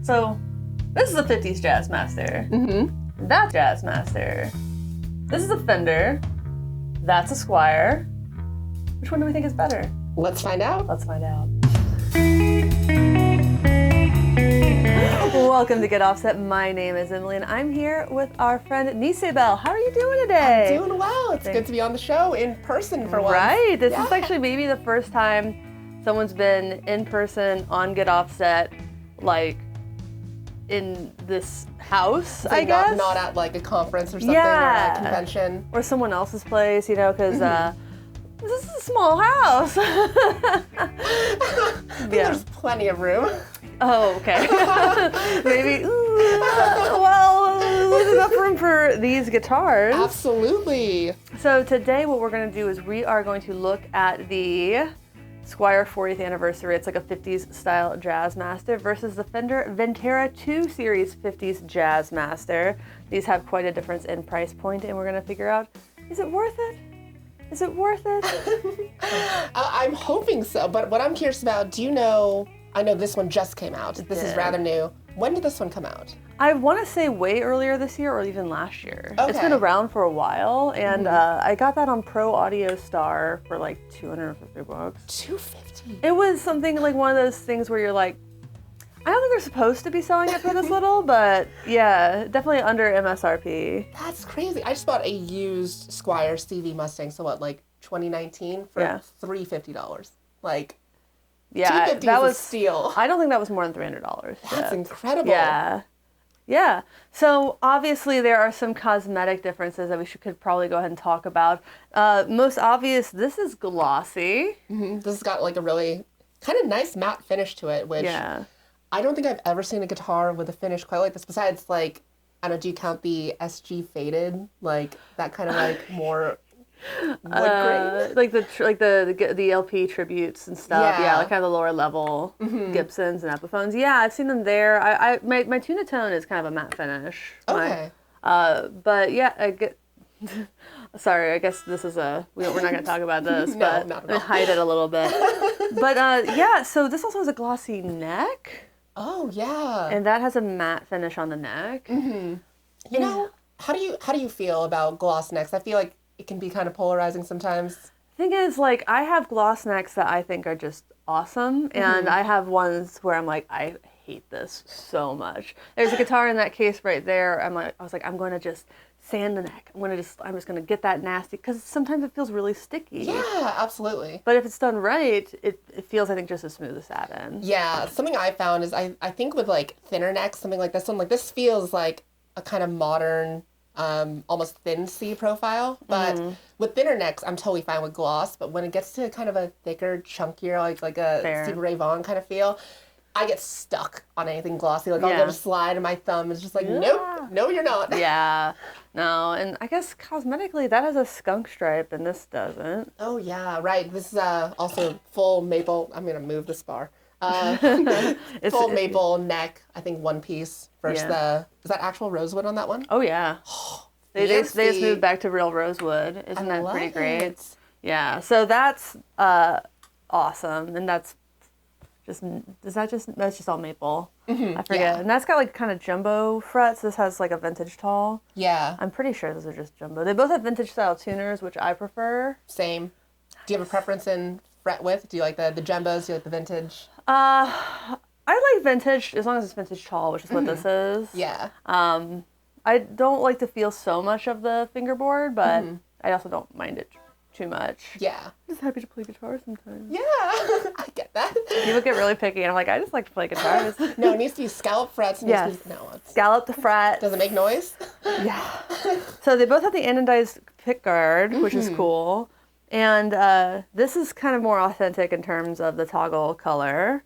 So, this is a 50s Jazzmaster. Mm-hmm. That's Jazzmaster. This is a Fender. That's a Squier. Which one do we think is better? Let's find out. Let's find out. Welcome to Get Offset. My name is Emily, and I'm here with our friend Nisabel. How are you doing today? I'm doing well. It's good to be on the show in person for once. Right. This is actually maybe the first time someone's been in person on Get Offset, like in this house, I guess. Not at like a conference or something or a convention. Or someone else's place, you know, because this is a small house. There's plenty of room. Oh, okay. Maybe, well, there's enough room for these guitars. Absolutely. So today what we're going to do is we are going to look at the Squier 40th Anniversary. It's like a 50s style Jazzmaster versus the Fender Vintera 2 Series 50s Jazzmaster. These have quite a difference in price point, and we're going to figure out, is it worth it? Is it worth it? I'm hoping so, but what I'm curious about, do you know, I know this one just came out. This is rather new. When did this one come out? I want to say way earlier this year or even last year. Okay. It's been around for a while, and I got that on Pro Audio Star for like $250. $250? It was something like one of those things where you're like, I don't think they're supposed to be selling it for this little, but yeah, definitely under MSRP. That's crazy. I just bought a used Squier CV Mustang, so what, like 2019 for $350. Like, yeah, $250 that was a steal. I don't think that was more than $300. That's incredible. Yeah. Yeah. So obviously there are some cosmetic differences that we could probably go ahead and talk about. Most obvious, this is glossy. Mm-hmm. This has got like a really kind of nice matte finish to it, which I don't think I've ever seen a guitar with a finish quite like this. Besides, like, I don't know, do you count the SG Faded? Like that kind of like more wood grain? Like the LP tributes and stuff. Yeah, like kind of the lower level Gibsons and Epiphones. Yeah, I've seen them there. My Tuna Tone is kind of a matte finish. Okay. But yeah, sorry, I guess this is we're not going to talk about this, but not at I all. hide it a little bit. But yeah, so this also has a glossy neck. Oh yeah. And that has a matte finish on the neck. Mm-hmm. You know, how do you feel about gloss necks? I feel like it can be kind of polarizing sometimes. Thing is, like, I have gloss necks that I think are just awesome, and I have ones where I'm like, I hate this so much. There's a guitar in that case right there. I was like, I'm going to just sand the neck. I'm just going to get that nasty, because sometimes it feels really sticky. Yeah, absolutely. But if it's done right, it feels, I think, just as smooth as satin. Yeah, something I found is I think with like thinner necks, something like this one, like this feels like a kind of modern, almost thin C profile. But with thinner necks, I'm totally fine with gloss. But when it gets to kind of a thicker, chunkier, like a Stevie Ray Vaughan kind of feel, I get stuck on anything glossy. Like I'll go to slide and my thumb is just like, nope, no you're not. Yeah, no, and I guess cosmetically that has a skunk stripe and this doesn't. Oh yeah, right. This is also full maple. I'm gonna move this bar. Full maple neck. I think one piece versus is that actual rosewood on that one? Oh yeah. They just moved back to real rosewood. Isn't that pretty great? Yeah. So that's awesome, and that's just all maple. I forget. Yeah. And that's got like kind of jumbo frets. This has like a vintage tall. Yeah. I'm pretty sure those are just jumbo. They both have vintage style tuners, which I prefer. Same. Do you have a preference in fret width? Do you like the jumbos? Do you like the vintage? I like vintage as long as it's vintage tall, which is what this is. Yeah. I don't like to feel so much of the fingerboard, but I also don't mind it too much. Yeah. I'm just happy to play guitar sometimes. Yeah, I get that. People get really picky, and I'm like, I just like to play guitars. No, it needs to be scallop frets. Scallop the fret. Does it make noise? Yeah. So they both have the anodized pickguard, which is cool. And this is kind of more authentic in terms of the toggle color.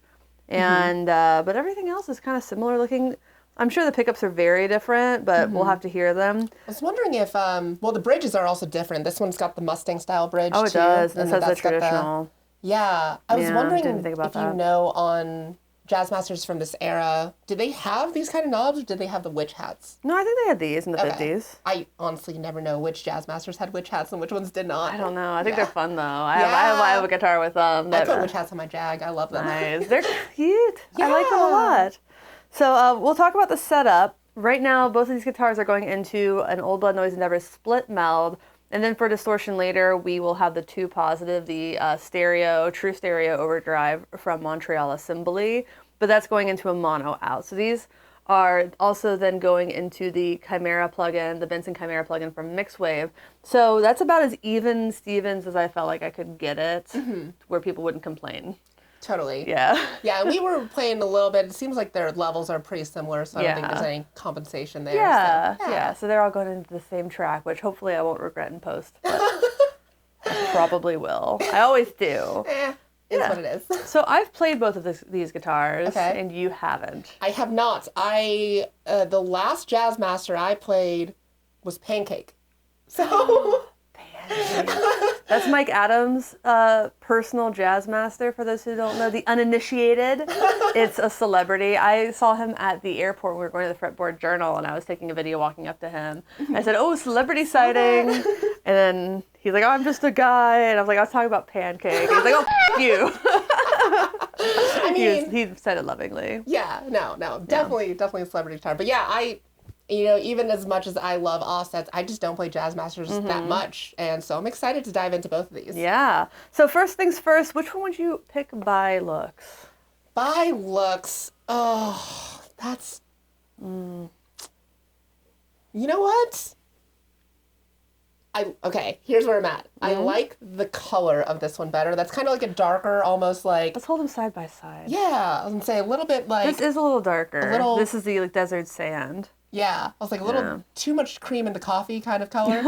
And but everything else is kind of similar looking. I'm sure the pickups are very different, but we'll have to hear them. I was wondering if, the bridges are also different. This one's got the Mustang style bridge, Oh, it does. This has the traditional. I was wondering didn't think about if you know on Jazzmasters from this era, did they have these kind of knobs, or did they have the witch hats? No, I think they had these in the 50s. I honestly never know which Jazzmasters had witch hats and which ones did not. I don't know. I think they're fun, though. I have a guitar with them. I put witch hats on my Jag. I love them. Nice. They're cute. I like them a lot. So we'll talk about the setup. Right now, both of these guitars are going into an Old Blood Noise Endeavor split meld. And then for distortion later, we will have the 2 positive, the true stereo overdrive from Montreal Assembly. But that's going into a mono out. So these are also then going into the Chimera plugin, the Benson Chimera plugin from Mixwave. So that's about as even Stevens as I felt like I could get it, where people wouldn't complain. Totally. Yeah. Yeah, and we were playing a little bit. It seems like their levels are pretty similar, so I don't think there's any compensation there. Yeah. So they're all going into the same track, which hopefully I won't regret in post. But I probably will. I always do. It's what it is. So I've played both of these guitars, and you haven't. I have not. The last Jazzmaster I played was Pancake. So... That's Mike Adams' personal Jazzmaster, for those who don't know. The uninitiated, it's a celebrity. I saw him at the airport when we were going to the Fretboard Journal, and I was taking a video walking up to him. I said, "Oh, celebrity sighting." And then he's like, "Oh, I'm just a guy." And I was like, "I was talking about Pancake." He's like, "Oh, f*** you." I mean... he said it lovingly. Yeah, no. Definitely a celebrity guitar. But yeah, even as much as I love offsets, I just don't play Jazzmasters that much. And so I'm excited to dive into both of these. Yeah. So first things first, which one would you pick by looks? By looks, that's... You know what? Okay, here's where I'm at. I like the color of this one better. That's kind of like a darker, almost like... Let's hold them side by side. Yeah, I was going to say a little bit like... This is a little darker. This is the desert sand. Yeah, I was like a little too much cream in the coffee kind of color,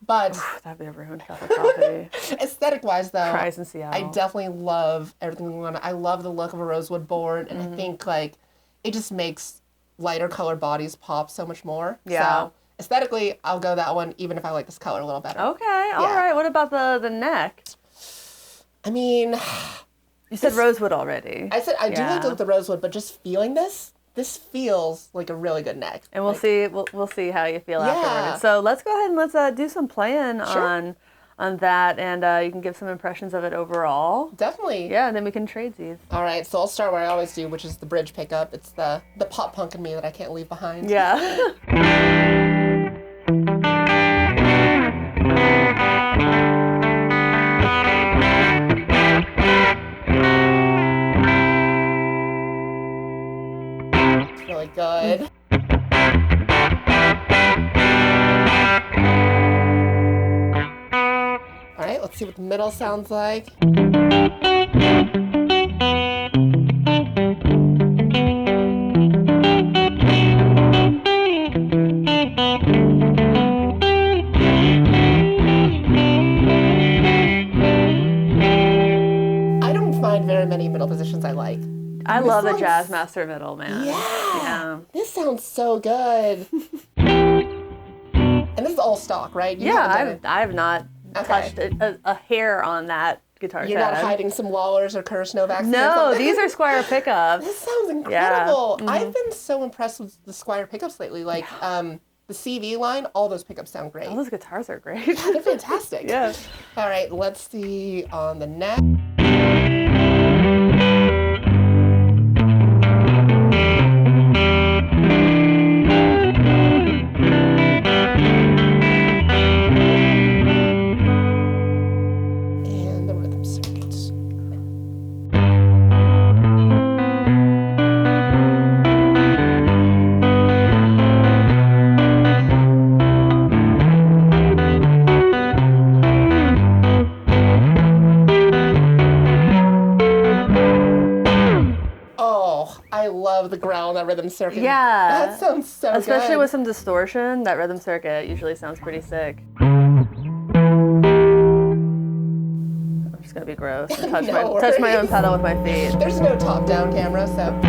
but that'd be a ruined cup of coffee. Aesthetic-wise, though, Fries in Seattle. I definitely love everything going on. I love the look of a rosewood board, and I think it just makes lighter colored bodies pop so much more. Yeah. So aesthetically, I'll go that one, even if I like this color a little better. Okay, all right. What about the neck? I mean, you said rosewood already. I said I do like to look at the rosewood, but just feeling this feels like a really good neck. And we'll see. We'll see how you feel afterwards. So let's go ahead and let's do some playing on that, and you can give some impressions of it overall. Definitely. Yeah, and then we can trade these. All right. So I'll start where I always do, which is the bridge pickup. It's the pop punk in me that I can't leave behind. Yeah. Good. All right, let's see what the middle sounds like. I don't find very many middle positions I like. I love the Jazzmaster middle, man. Yeah. This sounds so good. And this is all stock, right? I have not touched a hair on that guitar. You're not hiding some Wallers or Kirsch Novaks? No, these are Squier pickups. This sounds incredible. Yeah. I've been so impressed with the Squier pickups lately. Like the CV line, all those pickups sound great. All those guitars are great. They're fantastic. Yeah. All right, let's see on the neck. The growl on that rhythm circuit. Yeah. That sounds so good. Especially with some distortion, that rhythm circuit usually sounds pretty sick. I'm just gonna be gross and touch my own pedal with my feet. There's no top-down camera, so.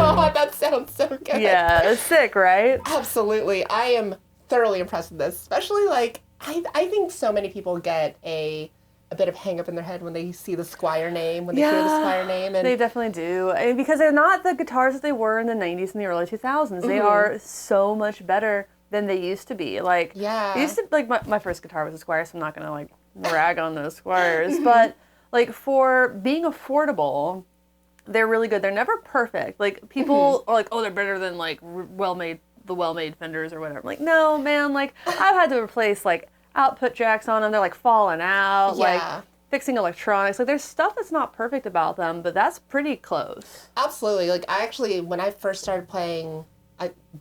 Oh my god, that sounds so good. Yeah, it's sick, right? Absolutely. I am thoroughly impressed with this, especially like I think so many people get a bit of hang up in their head when they see the Squier name, when they hear the Squier name. And they definitely do. I mean, because they're not the guitars that they were in the 90s and the early 2000s. They are so much better than they used to be. Like, they used to, like, my first guitar was a Squier, so I'm not going to, like, rag on those Squiers. But, like, for being affordable, they're really good. They're never perfect. Like, people are like, oh, they're better than, like, well-made Fenders or whatever. I'm like, no, man. Like, I've had to replace, like, output jacks on them. They're like falling out, like fixing electronics. Like there's stuff that's not perfect about them, but that's pretty close. Absolutely. Like I actually, when I first started playing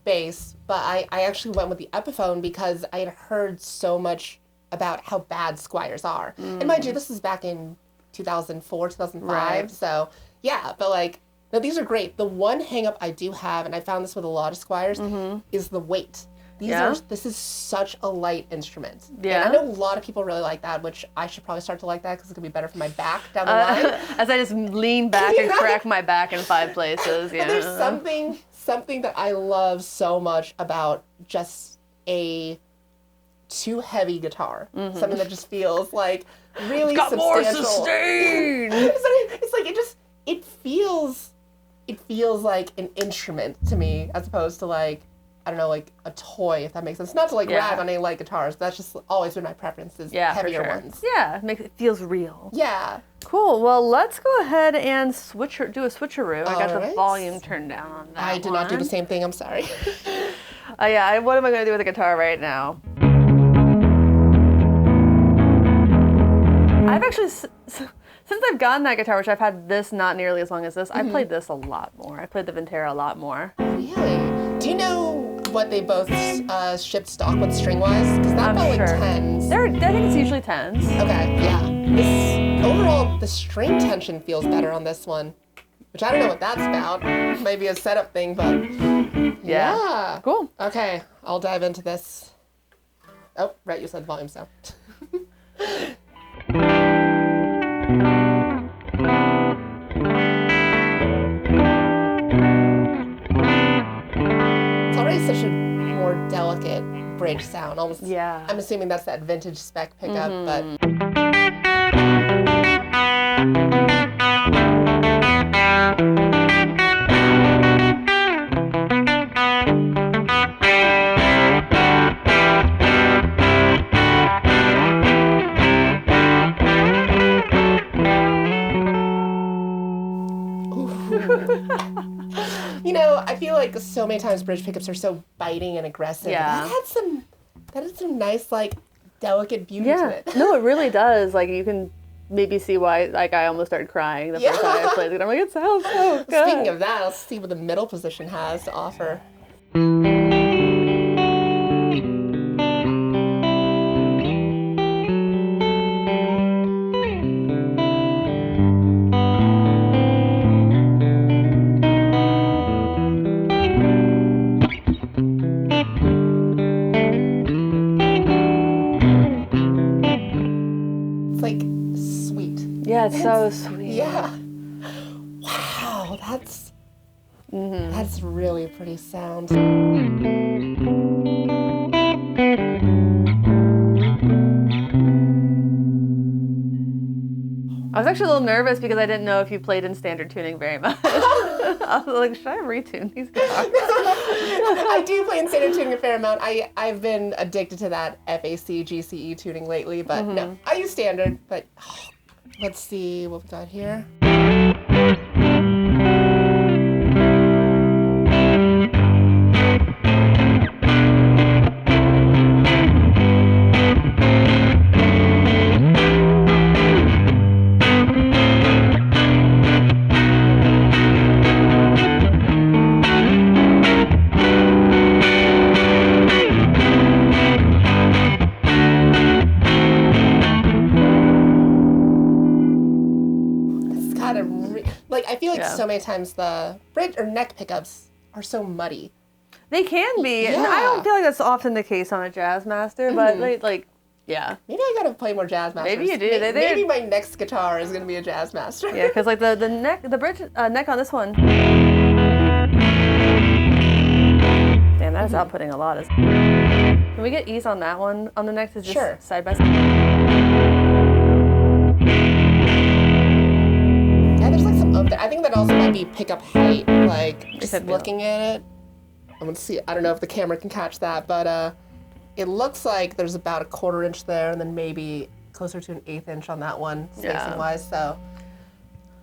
bass, but I actually went with the Epiphone because I had heard so much about how bad Squiers are. And mind you, this is back in 2004, 2005. Right. So yeah, but like, no, these are great. The one hang up I do have, and I found this with a lot of Squiers, is the weight. This is such a light instrument. Yeah. And I know a lot of people really like that, which I should probably start to like that because it's going to be better for my back down the line. As I just lean back and crack my back in 5 places. Yeah. And there's something that I love so much about just a too heavy guitar. Something that just feels like really got substantial. More sustain. It's like it feels like an instrument to me as opposed to like, I don't know, like a toy, if that makes sense. Not to like rag on any light guitars, but that's just always been my preference is heavier ones. Yeah, it feels real. Yeah. Cool. Well, let's go ahead and do a switcheroo. I got the volume turned down on that. I did not do the same thing. I'm sorry. What am I going to do with the guitar right now? I've actually, since I've gotten that guitar, which I've had this not nearly as long as this, I played this a lot more. I played the Vintera a lot more. Really? Do you know what they both shipped stock with string-wise? Because that felt like 10s. I think it's usually 10s. Okay, yeah. Overall, the string tension feels better on this one, which I don't know what that's about. Maybe a setup thing, but yeah. Cool. Okay, I'll dive into this. Oh, right, you said the volume's down. Such a more delicate bridge sound, almost. Yeah. I'm assuming that's that vintage spec pickup, but. You know, I feel like so many times bridge pickups are so biting and aggressive. Yeah. That had some nice, like, delicate beauty to it. No, it really does. Like, you can maybe see why, like, I almost started crying the first time I played it. I'm like, it sounds so good. Speaking of that, let's see what the middle position has to offer. Yeah, it's so sweet. Yeah. Wow, that's really a pretty sound. I was actually a little nervous because I didn't know if you played in standard tuning very much. I was like, should I retune these guitars? I do play in standard tuning a fair amount. I've been addicted to that FAC GCE tuning lately, but no, I use standard, but let's see what we got here. I feel like so many times the bridge or neck pickups are so muddy. They can be. Yeah. And I don't feel like that's often the case on a Jazzmaster, but Maybe I gotta play more Jazzmasters. Maybe you do. Maybe my next guitar is gonna be a Jazzmaster. Yeah, because like the bridge neck on this one. Damn, that is outputting a lot. Can we get ease on that one? On the next is just Sure. side by side. Yeah, there's like some up there. I think that also might be pickup height. Like just could be. looking at it, I'm gonna see. I don't know if the camera can catch that, but it looks like there's about a 1/4 inch there, and then maybe closer to an 1/8 inch on that one, spacing wise. So,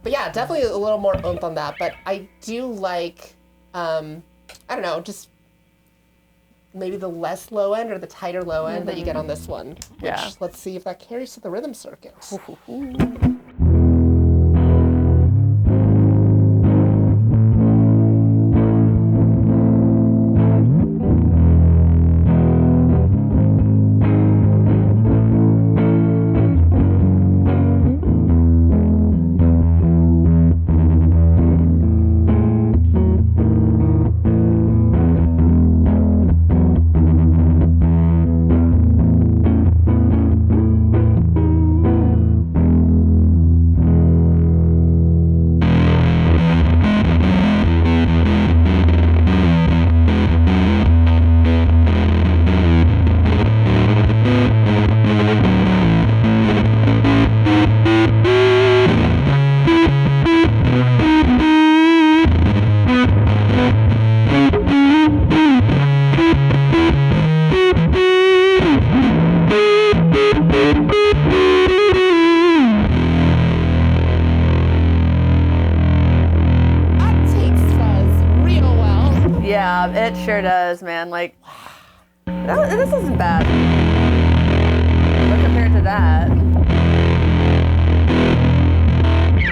but yeah, definitely a little more oomph on that. But I do like, I don't know, just maybe the less low end or the tighter low end that you get on this one. Which, let's see if that carries to the rhythm circuit. Yeah, it sure does, man. Like, this isn't bad. But compared to that.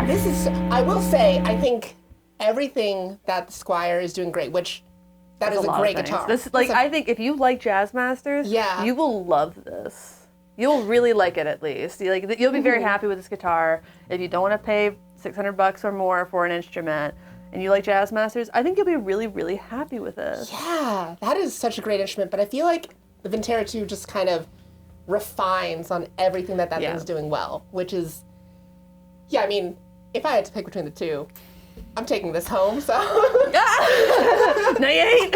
This is, I will say, I think everything that the Squier is doing great, which that is a great guitar. This, like, I think if you like Jazzmasters, yeah, you will love this. You'll really like it at least. You'll be very happy with this guitar. If you don't want to pay $600 or more for an instrument, and you like Jazzmasters, I think you'll be really, really happy with it. Yeah, that is such a great instrument, but I feel like the Vintera 2 just kind of refines on everything that thing's doing well, which is, yeah, I mean, if I had to pick between the two, I'm taking this home, so. No, you ain't.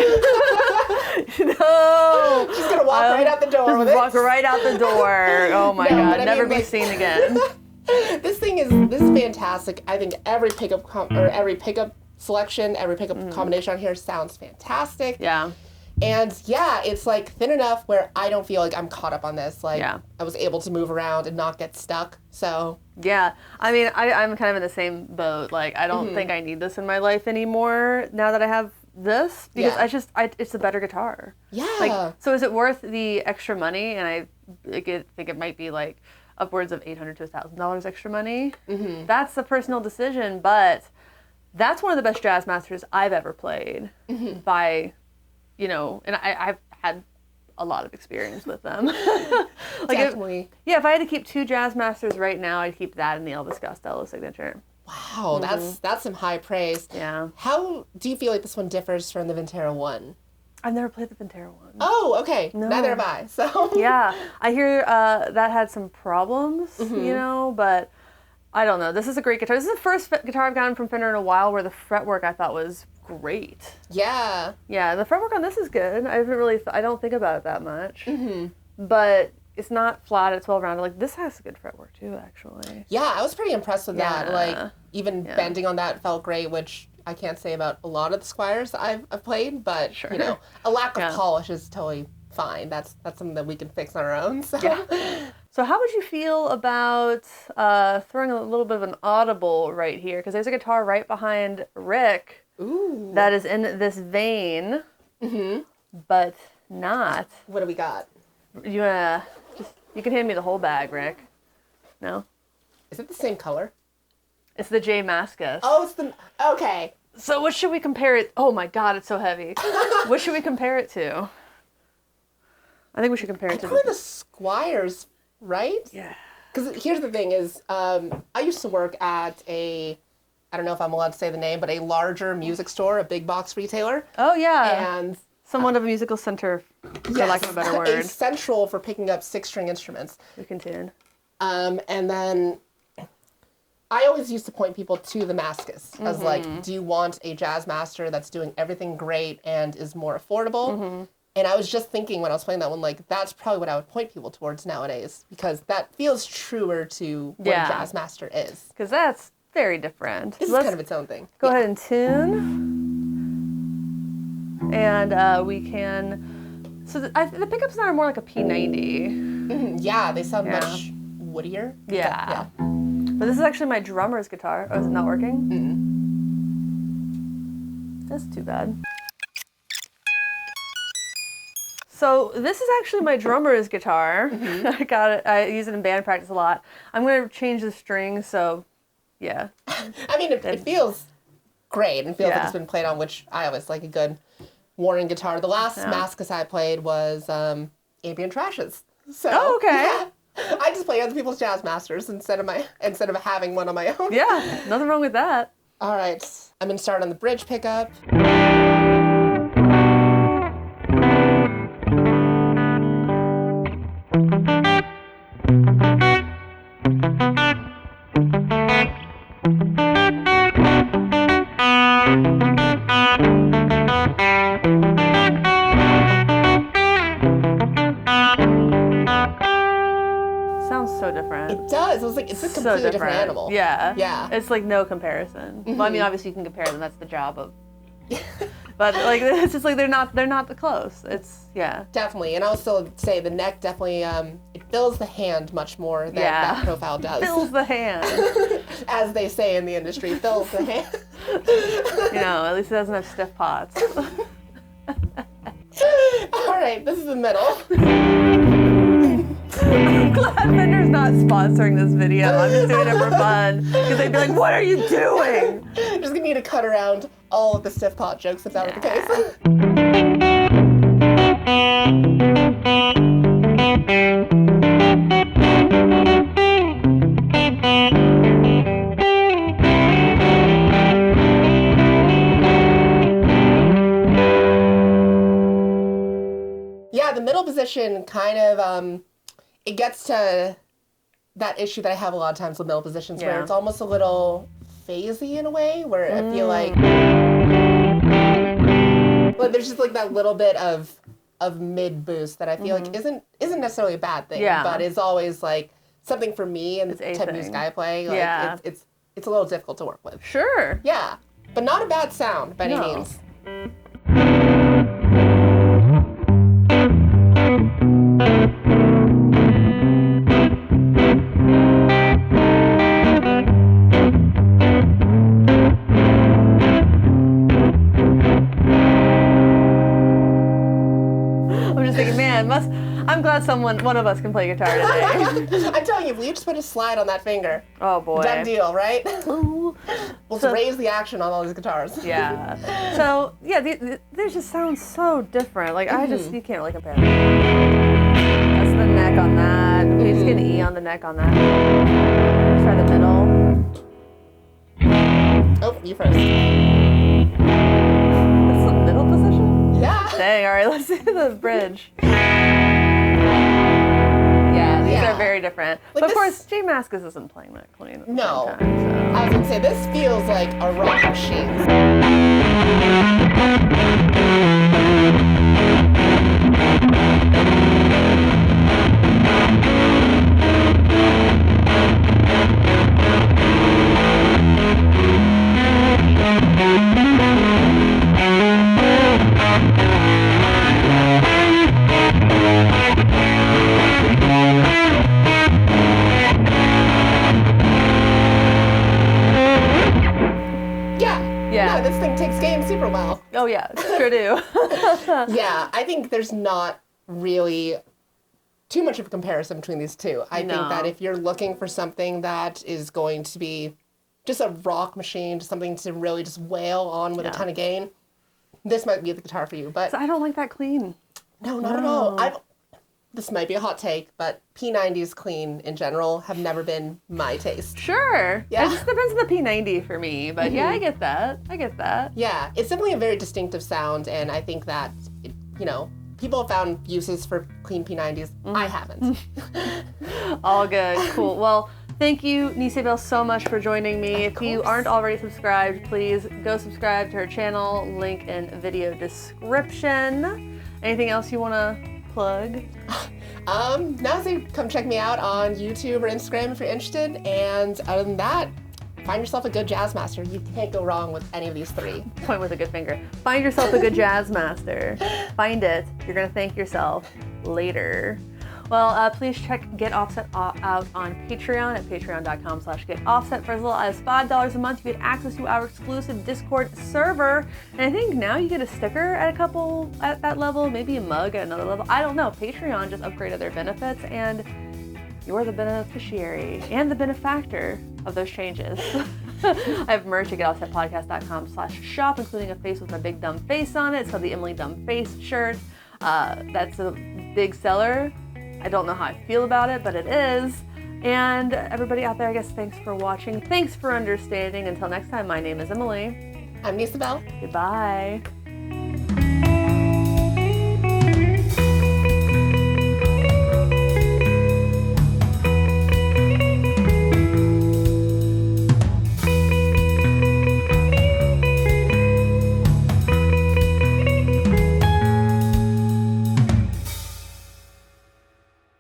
No. She's gonna walk right out the door with it. Walk right out the door. Oh my God, never be seen again. This is fantastic. I think every pickup selection, every pickup combination on here sounds fantastic. Yeah. And yeah, it's like thin enough where I don't feel like I'm caught up on this. Like I was able to move around and not get stuck. So yeah, I mean, I'm kind of in the same boat. Like, I don't think I need this in my life anymore now that I have this, because it's a better guitar. Yeah. Like, so is it worth the extra money? And I think it might be like upwards of $800 to $1,000 extra money. That's a personal decision, but that's one of the best Jazzmasters I've ever played by, and I've had a lot of experience with them. Like, definitely. If I had to keep 2 Jazzmasters right now, I'd keep that and the Elvis Costello signature. Wow, that's some high praise. Yeah. How do you feel like this one differs from the Vintera 1? I've never played the Vintera 1. Oh, okay. No. Neither have I. So yeah, I hear that had some problems, but I don't know. This is a great guitar. This is the first guitar I've gotten from Fender in a while where the fretwork I thought was great. Yeah. Yeah, the fretwork on this is good. I haven't really, I don't think about it that much. But it's not flat, it's well rounded. Like, this has good fretwork too, actually. Yeah, I was pretty impressed with that. Like, even bending on that felt great, which I can't say about a lot of the Squiers I've played, but a lack of polish is totally fine. That's something that we can fix on our own. So. Yeah. So how would you feel about throwing a little bit of an audible right here? Because there's a guitar right behind Rick that is in this vein, but not. What do we got? You can hand me the whole bag, Rick. No? Is it the same color? It's the J Mascis. Oh, okay. So what should we compare it? Oh my God, it's so heavy. What should we compare it to? I think we should compare it to the Squiers, right? Yeah. Because here's the thing is, I used to work at I don't know if I'm allowed to say the name, but a larger music store, a big box retailer. Oh yeah. And somewhat of a musical center, for lack of a better word. A central for picking up 6-string instruments. We can tune. And then I always used to point people to the Mascis as like, do you want a Jazzmaster that's doing everything great and is more affordable? And I was just thinking when I was playing that one, like, that's probably what I would point people towards nowadays, because that feels truer to what a Jazzmaster is. Because that's very different. This is kind of its own thing. Go ahead and tune. And we can... So the pickups now are more like a P90. Yeah, they sound much woodier. Yeah. But this is actually my drummer's guitar. Oh, is it not working? That's too bad. So this is actually my drummer's guitar. I got it. I use it in band practice a lot. I'm going to change the strings, so yeah. I mean, it feels great and feels like it's been played on, which I always like a good Warren guitar. The last Mascis I played was Ambient Trashes. So, okay. I just play other people's Jazzmasters instead of having one on my own. Yeah, nothing wrong with that. All right, I'm going to start on the bridge pickup. Sounds so different. It does. It was like, it's a completely different animal. Yeah. Yeah. It's like no comparison. Well, I mean, obviously you can compare them. That's the job of... But like, it's just like they're not close. It's, Definitely. And I also say the neck definitely, it fills the hand much more than that profile does. Fills the hand. As they say in the industry, fills the hand. You know, at least it doesn't have stiff pots. All right, this is the middle. I'm glad Fender's not sponsoring this video. I'm just doing it for fun. Because they'd be like, what are you doing? Just gonna need to cut around all of the stiff pot jokes if that were the case. Yeah, the middle position kind of, it gets to that issue that I have a lot of times with middle positions where it's almost a little phasey in a way, where I feel like there's just like that little bit of mid boost that I feel like isn't necessarily a bad thing, but is always like something for me and the type of music I play. Like it's a little difficult to work with. Sure. Yeah, but not a bad sound by any means. I'm glad one of us can play guitar today. I'm telling you, if we just put a slide on that finger, oh boy, done deal, right? We'll raise the action on all these guitars. Yeah. So yeah, they just sound so different. Like you can't really compare them. That's the neck on that. We just get an E on the neck on that. Let's try the middle. Oh, you first. That's the middle position? Yeah. Dang, all right, let's do the bridge. These are very different. Like, but of course, J Mascis isn't playing that clean at the same time, so. I was going to say, this feels like a rock machine. No, this thing takes game super well. Oh yeah, sure do. Yeah, I think there's not really too much of a comparison between these two. I think that if you're looking for something that is going to be just a rock machine, just something to really just wail on with a ton of gain, this might be the guitar for you. But I don't like that clean. No, not at all. This might be a hot take, but P90s clean in general have never been my taste. Sure. Yeah. It just depends on the P90 for me, but yeah, I get that. Yeah, it's definitely a very distinctive sound, and I think that, people have found uses for clean P90s. I haven't. All good. Cool. Well, thank you, Nisabel, so much for joining me. If you aren't already subscribed, please go subscribe to her channel. Link in video description. Anything else you want to plug? No, so come check me out on YouTube or Instagram if you're interested. And other than that, find yourself a good Jazzmaster. You can't go wrong with any of these three. Point with a good finger. Find yourself a good Jazzmaster. Find it. You're going to thank yourself later. Well, please check Get Offset out on Patreon at patreon.com/getoffset. For as little as $5 a month, you get access to our exclusive Discord server. And I think now you get a sticker at that level, maybe a mug at another level. I don't know. Patreon just upgraded their benefits, and you're the beneficiary and the benefactor of those changes. I have merch at getoffsetpodcast.com/shop, including a face with my big dumb face on it. It's called the Emily Dumb Face shirt. That's a big seller. I don't know how I feel about it, but it is. And everybody out there, I guess, thanks for watching. Thanks for understanding. Until next time, my name is Emily. I'm Nisabel. Goodbye.